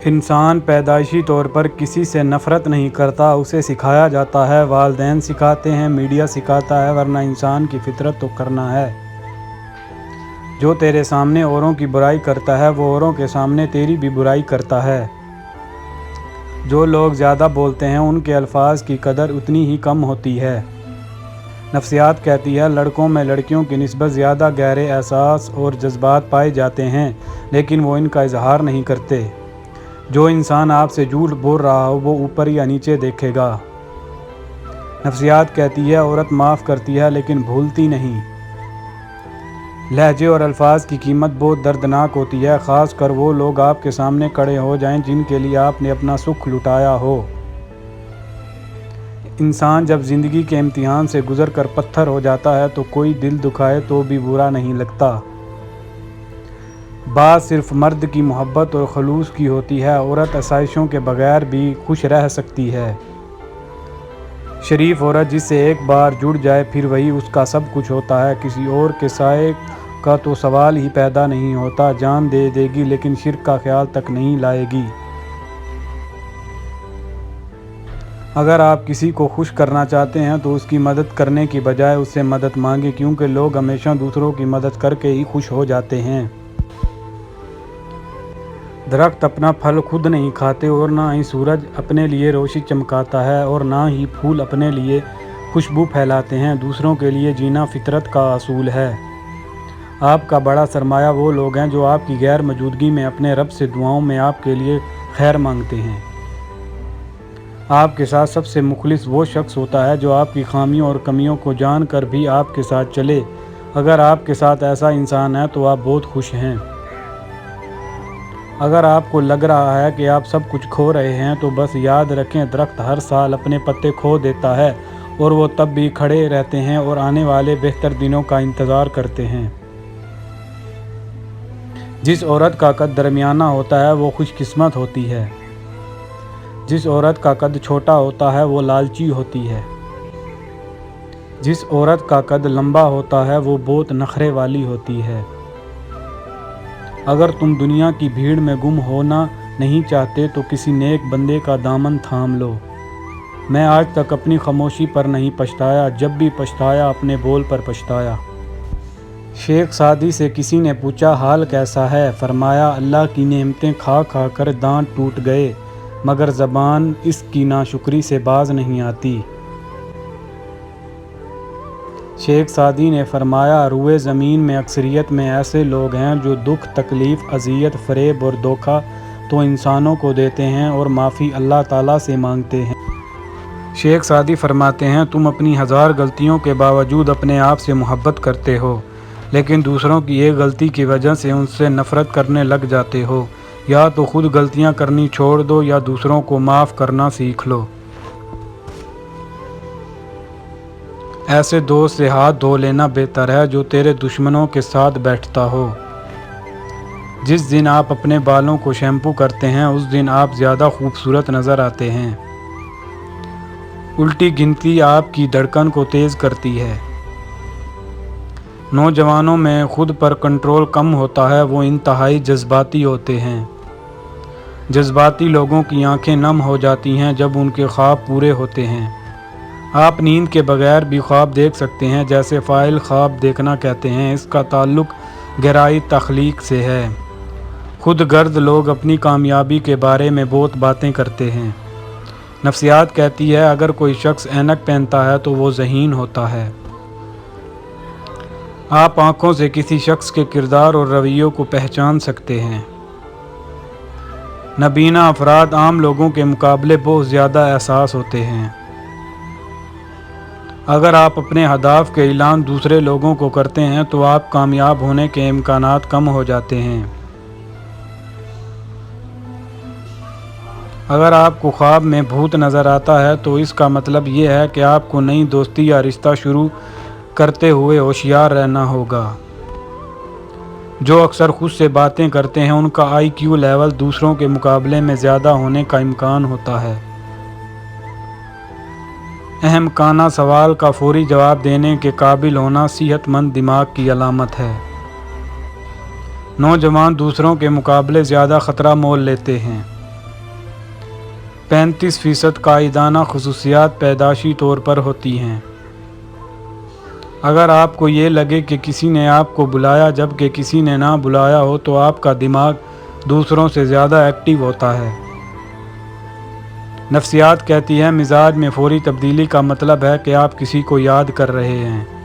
انسان پیدائشی طور پر کسی سے نفرت نہیں کرتا، اسے سکھایا جاتا ہے، والدین سکھاتے ہیں، میڈیا سکھاتا ہے، ورنہ انسان کی فطرت تو کرنا ہے۔ جو تیرے سامنے اوروں کی برائی کرتا ہے وہ اوروں کے سامنے تیری بھی برائی کرتا ہے۔ جو لوگ زیادہ بولتے ہیں ان کے الفاظ کی قدر اتنی ہی کم ہوتی ہے۔ نفسیات کہتی ہے لڑکوں میں لڑکیوں کی نسبت زیادہ گہرے احساس اور جذبات پائے جاتے ہیں، لیکن وہ ان کا اظہار نہیں کرتے۔ جو انسان آپ سے جھوٹ بول رہا ہو وہ اوپر یا نیچے دیکھے گا۔ نفسیات کہتی ہے عورت معاف کرتی ہے لیکن بھولتی نہیں۔ لہجے اور الفاظ کی قیمت بہت دردناک ہوتی ہے، خاص کر وہ لوگ آپ کے سامنے کھڑے ہو جائیں جن کے لیے آپ نے اپنا سکھ لٹایا ہو۔ انسان جب زندگی کے امتحان سے گزر کر پتھر ہو جاتا ہے تو کوئی دل دکھائے تو بھی برا نہیں لگتا۔ بات صرف مرد کی محبت اور خلوص کی ہوتی ہے، عورت آسائشوں کے بغیر بھی خوش رہ سکتی ہے۔ شریف عورت جس سے ایک بار جڑ جائے پھر وہی اس کا سب کچھ ہوتا ہے، کسی اور کے سائے کا تو سوال ہی پیدا نہیں ہوتا۔ جان دے دے گی لیکن شرک کا خیال تک نہیں لائے گی۔ اگر آپ کسی کو خوش کرنا چاہتے ہیں تو اس کی مدد کرنے کی بجائے اس سے مدد مانگیں، کیونکہ لوگ ہمیشہ دوسروں کی مدد کر کے ہی خوش ہو جاتے ہیں۔ درخت اپنا پھل خود نہیں کھاتے اور نہ ہی سورج اپنے لیے روشنی چمکاتا ہے اور نہ ہی پھول اپنے لیے خوشبو پھیلاتے ہیں۔ دوسروں کے لیے جینا فطرت کا اصول ہے۔ آپ کا بڑا سرمایہ وہ لوگ ہیں جو آپ کی غیر موجودگی میں اپنے رب سے دعاؤں میں آپ کے لیے خیر مانگتے ہیں۔ آپ کے ساتھ سب سے مخلص وہ شخص ہوتا ہے جو آپ کی خامیوں اور کمیوں کو جان کر بھی آپ کے ساتھ چلے۔ اگر آپ کے ساتھ ایسا انسان ہے تو آپ بہت خوش ہیں۔ اگر آپ کو لگ رہا ہے کہ آپ سب کچھ کھو رہے ہیں تو بس یاد رکھیں درخت ہر سال اپنے پتے کھو دیتا ہے اور وہ تب بھی کھڑے رہتے ہیں اور آنے والے بہتر دنوں کا انتظار کرتے ہیں۔ جس عورت کا قد درمیانہ ہوتا ہے وہ خوش قسمت ہوتی ہے۔ جس عورت کا قد چھوٹا ہوتا ہے وہ لالچی ہوتی ہے۔ جس عورت کا قد لمبا ہوتا ہے وہ بہت نخرے والی ہوتی ہے۔ اگر تم دنیا کی بھیڑ میں گم ہونا نہیں چاہتے تو کسی نیک بندے کا دامن تھام لو۔ میں آج تک اپنی خاموشی پر نہیں پچھتایا، جب بھی پچھتایا اپنے بول پر پچھتایا۔ شیخ سعدی سے کسی نے پوچھا حال کیسا ہے؟ فرمایا اللہ کی نعمتیں کھا کھا کر دانت ٹوٹ گئے، مگر زبان اس کی ناشکری سے باز نہیں آتی۔ شیخ سعدی نے فرمایا روئے زمین میں اکثریت میں ایسے لوگ ہیں جو دکھ، تکلیف، اذیت، فریب اور دھوکہ تو انسانوں کو دیتے ہیں اور معافی اللہ تعالیٰ سے مانگتے ہیں۔ شیخ سعدی فرماتے ہیں تم اپنی ہزار غلطیوں کے باوجود اپنے آپ سے محبت کرتے ہو، لیکن دوسروں کی ایک غلطی کی وجہ سے ان سے نفرت کرنے لگ جاتے ہو۔ یا تو خود غلطیاں کرنی چھوڑ دو یا دوسروں کو معاف کرنا سیکھ لو۔ ایسے دوست سے ہاتھ دھو لینا بہتر ہے جو تیرے دشمنوں کے ساتھ بیٹھتا ہو۔ جس دن آپ اپنے بالوں کو شیمپو کرتے ہیں اس دن آپ زیادہ خوبصورت نظر آتے ہیں۔ الٹی گنتی آپ کی دھڑکن کو تیز کرتی ہے۔ نوجوانوں میں خود پر کنٹرول کم ہوتا ہے، وہ انتہائی جذباتی ہوتے ہیں۔ جذباتی لوگوں کی آنکھیں نم ہو جاتی ہیں جب ان کے خواب پورے ہوتے ہیں۔ آپ نیند کے بغیر بھی خواب دیکھ سکتے ہیں، جیسے فاعل خواب دیکھنا کہتے ہیں۔ اس کا تعلق گہرائی تخلیق سے ہے۔ خود غرض لوگ اپنی کامیابی کے بارے میں بہت باتیں کرتے ہیں۔ نفسیات کہتی ہے اگر کوئی شخص اینک پہنتا ہے تو وہ ذہین ہوتا ہے۔ آپ آنکھوں سے کسی شخص کے کردار اور رویوں کو پہچان سکتے ہیں۔ نابینا افراد عام لوگوں کے مقابلے بہت زیادہ حساس ہوتے ہیں۔ اگر آپ اپنے اہداف کے اعلان دوسرے لوگوں کو کرتے ہیں تو آپ کامیاب ہونے کے امکانات کم ہو جاتے ہیں۔ اگر آپ کو خواب میں بھوت نظر آتا ہے تو اس کا مطلب یہ ہے کہ آپ کو نئی دوستی یا رشتہ شروع کرتے ہوئے ہوشیار رہنا ہوگا۔ جو اکثر خود سے باتیں کرتے ہیں ان کا آئی کیو لیول دوسروں کے مقابلے میں زیادہ ہونے کا امکان ہوتا ہے۔ احمقانہ سوال کا فوری جواب دینے کے قابل ہونا صحت مند دماغ کی علامت ہے۔ نوجوان دوسروں کے مقابلے زیادہ خطرہ مول لیتے ہیں۔ 35% قائدانہ خصوصیات پیدائشی طور پر ہوتی ہیں۔ اگر آپ کو یہ لگے کہ کسی نے آپ کو بلایا جبکہ کسی نے نہ بلایا ہو تو آپ کا دماغ دوسروں سے زیادہ ایکٹیو ہوتا ہے۔ نفسیات کہتی ہے مزاج میں فوری تبدیلی کا مطلب ہے کہ آپ کسی کو یاد کر رہے ہیں۔